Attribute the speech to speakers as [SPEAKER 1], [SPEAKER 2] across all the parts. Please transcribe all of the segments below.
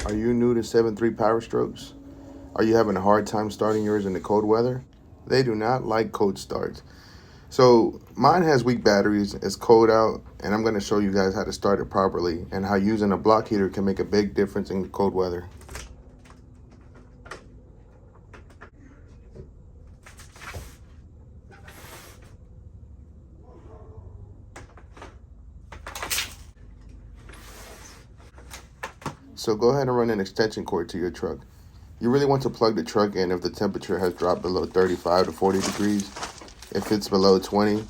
[SPEAKER 1] Are you new to 7.3 Powerstrokes? Are you having a hard time starting yours in the cold weather? They do not like cold starts. So mine has weak batteries, it's cold out, and I'm going to show you guys how to start it properly and how using a block heater can make a big difference in cold weather. So go ahead and run an extension cord to your truck. You really want to plug the truck in if the temperature has dropped below 35 to 40 degrees. If it's below 20,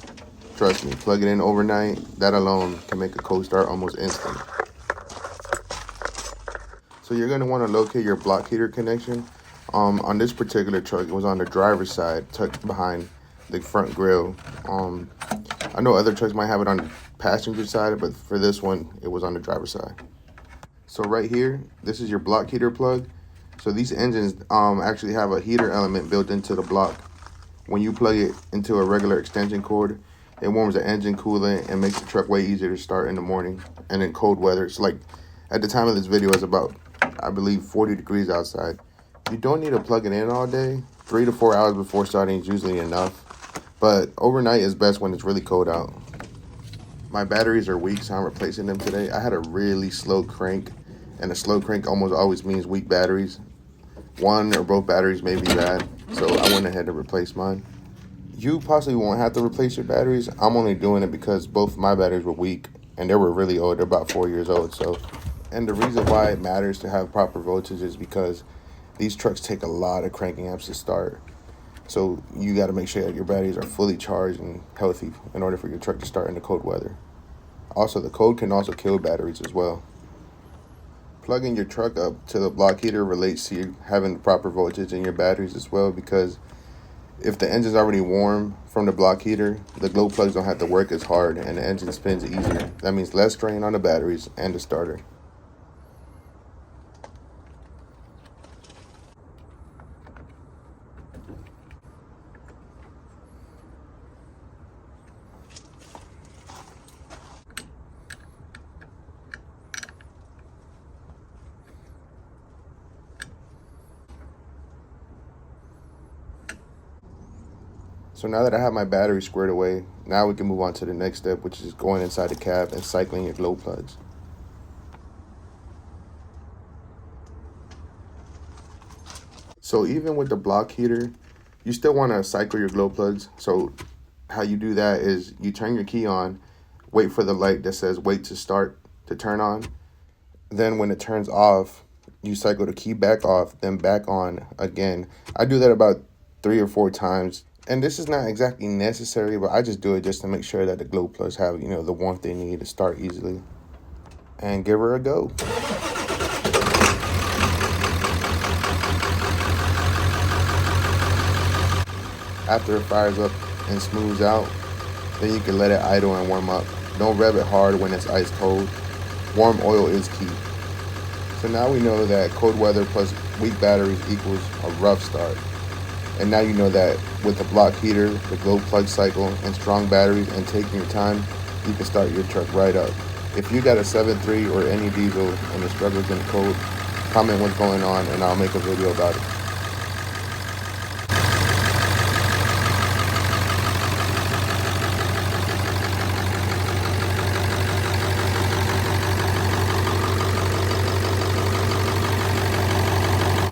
[SPEAKER 1] trust me, plug it in overnight. That alone can make a cold start almost instant. So you're going to want to locate your block heater connection. On this particular truck, it was on the driver's side, tucked behind the front grille. I know other trucks might have it on the passenger side, but for this one, it was on the driver's side. So right here, this is your block heater plug. So these engines actually have a heater element built into the block. When you plug it into a regular extension cord, it warms the engine coolant and makes the truck way easier to start in the morning. And in cold weather, it's like, at the time of this video, it's about, I believe, 40 degrees outside. You don't need to plug it in all day. 3 to 4 hours before starting is usually enough. But overnight is best when it's really cold out. My batteries are weak, so I'm replacing them today. I had a really slow crank, and a slow crank almost always means weak batteries. One or both batteries may be bad, so I went ahead and replaced mine. You possibly won't have to replace your batteries. I'm only doing it because both my batteries were weak, and they were really old. They're about 4 years old. And the reason why it matters to have proper voltage is because these trucks take a lot of cranking amps to start. So you got to make sure that your batteries are fully charged and healthy in order for your truck to start in the cold weather. Also, the cold can also kill batteries as well. Plugging your truck up to the block heater relates to you having the proper voltage in your batteries as well, because if the engine's already warm from the block heater, the glow plugs don't have to work as hard and the engine spins easier. That means less strain on the batteries and the starter. So now that I have my battery squared away, now we can move on to the next step, which is going inside the cab and cycling your glow plugs. So even with the block heater, you still want to cycle your glow plugs. So how you do that is you turn your key on, wait for the light that says wait to start to turn on. Then when it turns off, you cycle the key back off, then back on again. I do that about 3 or 4 times. And this is not exactly necessary, but I just do it just to make sure that the glow plugs have, the warmth they need to start easily. And give her a go. After it fires up and smooths out, then you can let it idle and warm up. Don't rev it hard when it's ice cold. Warm oil is key. So now we know that cold weather plus weak batteries equals a rough start. And now you know that with the block heater, the glow plug cycle, and strong batteries and taking your time, you can start your truck right up. If you got a 7.3 or any diesel and it struggles in the cold, comment what's going on and I'll make a video about it.